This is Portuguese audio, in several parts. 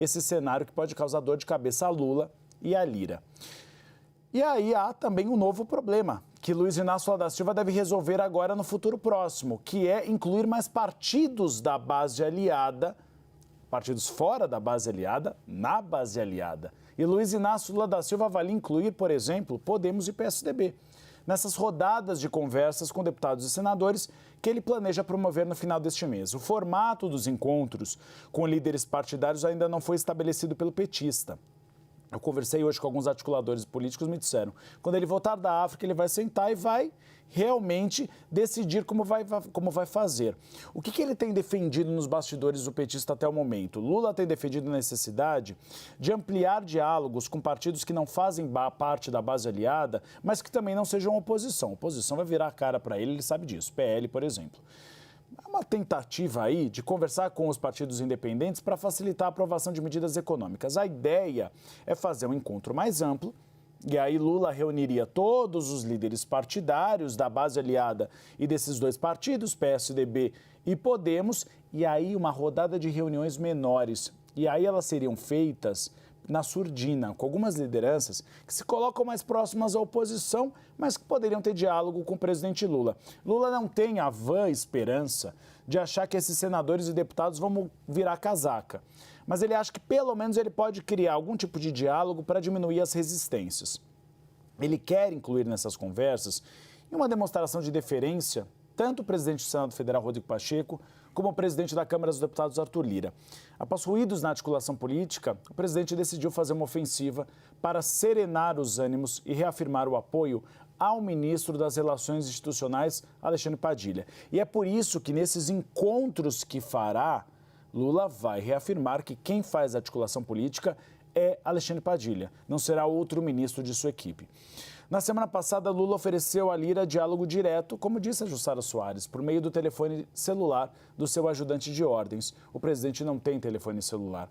esse cenário que pode causar dor de cabeça a Lula e a Lira. E aí há também um novo problema, que Luiz Inácio Lula da Silva deve resolver agora no futuro próximo, que é incluir mais partidos da base aliada, partidos fora da base aliada, na base aliada. E Luiz Inácio Lula da Silva avalia incluir, por exemplo, Podemos e PSDB, nessas rodadas de conversas com deputados e senadores que ele planeja promover no final deste mês. O formato dos encontros com líderes partidários ainda não foi estabelecido pelo petista. Eu conversei hoje com alguns articuladores políticos, me disseram, quando ele voltar da África, ele vai sentar e vai realmente decidir como vai fazer. O que ele tem defendido nos bastidores do petista até o momento? Lula tem defendido a necessidade de ampliar diálogos com partidos que não fazem parte da base aliada, mas que também não sejam oposição. A oposição vai virar a cara para ele sabe disso. PL, por exemplo. É uma tentativa aí de conversar com os partidos independentes para facilitar a aprovação de medidas econômicas. A ideia é fazer um encontro mais amplo, e aí Lula reuniria todos os líderes partidários da base aliada e desses dois partidos, PSDB e Podemos, e aí uma rodada de reuniões menores. E aí elas seriam feitas na surdina, com algumas lideranças que se colocam mais próximas à oposição, mas que poderiam ter diálogo com o presidente Lula. Lula não tem a vã esperança de achar que esses senadores e deputados vão virar casaca, mas ele acha que pelo menos ele pode criar algum tipo de diálogo para diminuir as resistências. Ele quer incluir nessas conversas, em uma demonstração de deferência, tanto o presidente do Senado Federal, Rodrigo Pacheco, como o presidente da Câmara dos Deputados, Arthur Lira. Após ruídos na articulação política, o presidente decidiu fazer uma ofensiva para serenar os ânimos e reafirmar o apoio ao ministro das Relações Institucionais, Alexandre Padilha. E é por isso que nesses encontros que fará, Lula vai reafirmar que quem faz a articulação política é Alexandre Padilha, não será outro ministro de sua equipe. Na semana passada, Lula ofereceu a Lira diálogo direto, como disse a Jussara Soares, por meio do telefone celular do seu ajudante de ordens. O presidente não tem telefone celular.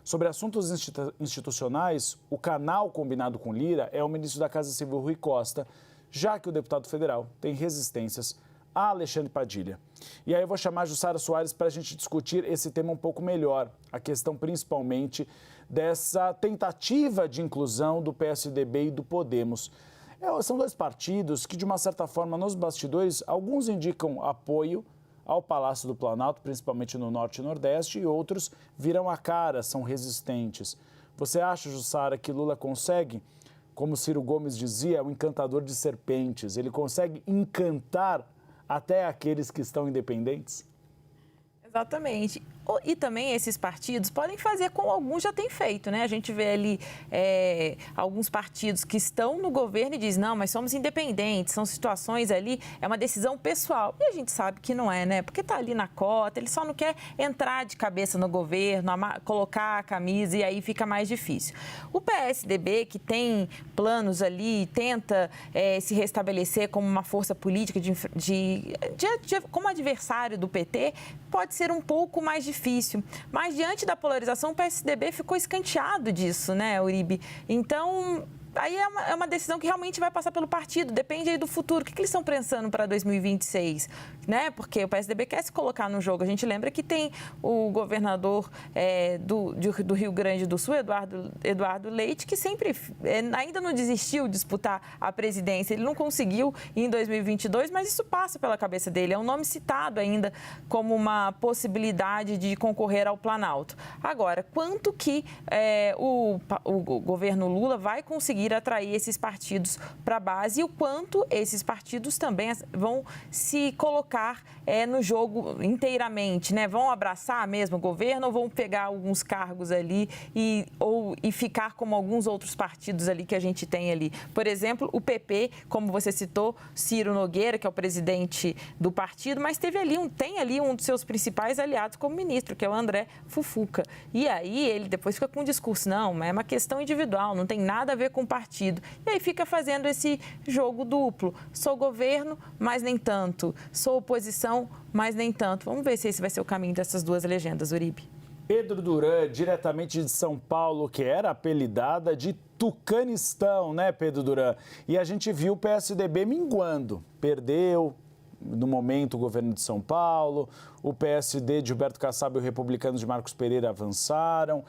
Sobre assuntos institucionais, o canal combinado com Lira é o ministro da Casa Civil, Rui Costa, já que o deputado federal tem resistências a Alexandre Padilha. E aí eu vou chamar a Jussara Soares para a gente discutir esse tema um pouco melhor, a questão principalmente dessa tentativa de inclusão do PSDB e do Podemos. São dois partidos que, de uma certa forma, nos bastidores, alguns indicam apoio ao Palácio do Planalto, principalmente no Norte e Nordeste, e outros viram a cara, são resistentes. Você acha, Jussara, que Lula consegue, como Ciro Gomes dizia, o encantador de serpentes, ele consegue encantar até aqueles que estão independentes? Exatamente. E também esses partidos podem fazer como alguns já têm feito, né? A gente vê ali alguns partidos que estão no governo e diz, não, mas somos independentes, são situações ali, é uma decisão pessoal. E a gente sabe que não é, né? Porque está ali na cota, ele só não quer entrar de cabeça no governo, colocar a camisa e aí fica mais difícil. O PSDB, que tem planos ali, tenta se restabelecer como uma força política como adversário do PT, pode ser um pouco mais difícil. Mas, diante da polarização, o PSDB ficou escanteado disso, né, Uribe? Então, aí é uma decisão que realmente vai passar pelo partido, depende aí do futuro. O que eles estão pensando para 2026? Né? Porque o PSDB quer se colocar no jogo. A gente lembra que tem o governador do Rio Grande do Sul, Eduardo Leite, que sempre ainda não desistiu de disputar a presidência. Ele não conseguiu em 2022, mas isso passa pela cabeça dele. É um nome citado ainda como uma possibilidade de concorrer ao Planalto. Agora, quanto que o governo Lula vai conseguir atrair esses partidos para a base e o quanto esses partidos também vão se colocar no jogo inteiramente, né? Vão abraçar mesmo o governo ou vão pegar alguns cargos ali e ficar como alguns outros partidos ali que a gente tem ali. Por exemplo, o PP, como você citou, Ciro Nogueira, que é o presidente do partido, mas tem ali um dos seus principais aliados como ministro, que é o André Fufuca. E aí ele depois fica com um discurso, não, é uma questão individual, não tem nada a ver com o partido. E aí fica fazendo esse jogo duplo. Sou governo, mas nem tanto. Sou oposição, mas nem tanto. Vamos ver se esse vai ser o caminho dessas duas legendas, Uribe. Pedro Duran, diretamente de São Paulo, que era apelidada de Tucanistão, né, Pedro Duran? E a gente viu o PSDB minguando. Perdeu, no momento, o governo de São Paulo, o PSD de Gilberto Kassab e o republicano de Marcos Pereira avançaram.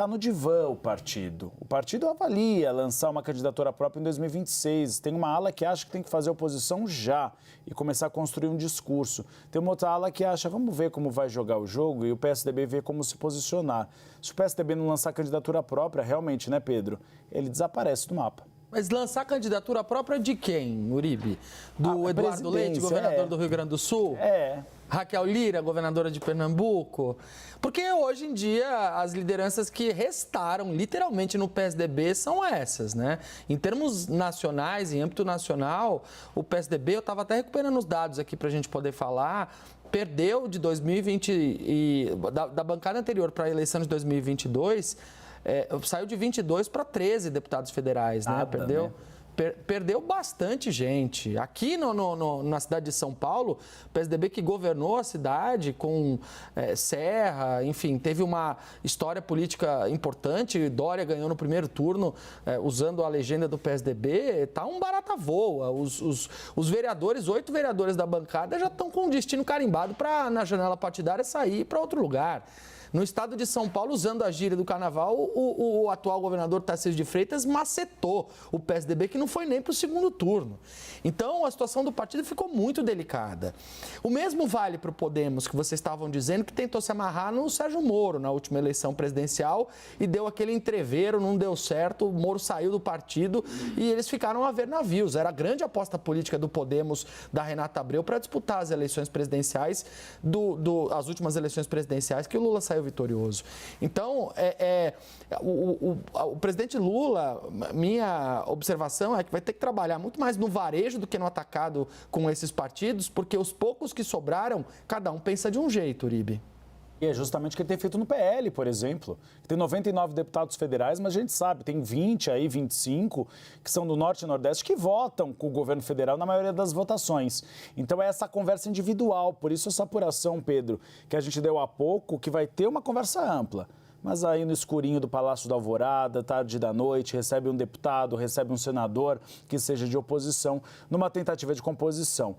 está no divã o partido. O partido avalia lançar uma candidatura própria em 2026. Tem uma ala que acha que tem que fazer oposição já e começar a construir um discurso. Tem uma outra ala que acha, vamos ver como vai jogar o jogo, e o PSDB vê como se posicionar. Se o PSDB não lançar candidatura própria, realmente, né, Pedro? Ele desaparece do mapa. Mas lançar candidatura própria de quem, Uribe? Do Eduardo Leite, governador do Rio Grande do Sul? Raquel Lira, governadora de Pernambuco? Porque hoje em dia as lideranças que restaram literalmente no PSDB são essas, né? Em termos nacionais, em âmbito nacional, o PSDB, eu estava até recuperando os dados aqui para a gente poder falar, perdeu de 2020 da bancada anterior para a eleição de 2022, saiu de 22 para 13 deputados federais, né? Perdeu bastante gente. Aqui na cidade de São Paulo, o PSDB que governou a cidade com Serra, enfim, teve uma história política importante. Dória ganhou no primeiro turno usando a legenda do PSDB. Tá um barata voa. Os vereadores, 8 vereadores da bancada já estão com o destino carimbado para, na janela partidária, sair para outro lugar. No estado de São Paulo, usando a gíria do carnaval, o atual governador Tarcísio de Freitas macetou o PSDB, que não foi nem para o segundo turno. Então, a situação do partido ficou muito delicada. O mesmo vale para o Podemos, que vocês estavam dizendo, que tentou se amarrar no Sérgio Moro na última eleição presidencial e deu aquele entreveiro, não deu certo, o Moro saiu do partido e eles ficaram a ver navios. Era a grande aposta política do Podemos, da Renata Abreu, para disputar as eleições presidenciais, as últimas eleições presidenciais, que o Lula saiu vitorioso. Então, o presidente Lula, minha observação é que vai ter que trabalhar muito mais no varejo do que no atacado com esses partidos, porque os poucos que sobraram, cada um pensa de um jeito, Uribe. E é justamente o que ele tem feito no PL, por exemplo. Tem 99 deputados federais, mas a gente sabe, tem 25 que são do Norte e Nordeste que votam com o governo federal na maioria das votações. Então é essa conversa individual, por isso essa apuração, Pedro, que a gente deu há pouco, que vai ter uma conversa ampla. Mas aí no escurinho do Palácio da Alvorada, tarde da noite, recebe um deputado, recebe um senador que seja de oposição, numa tentativa de composição.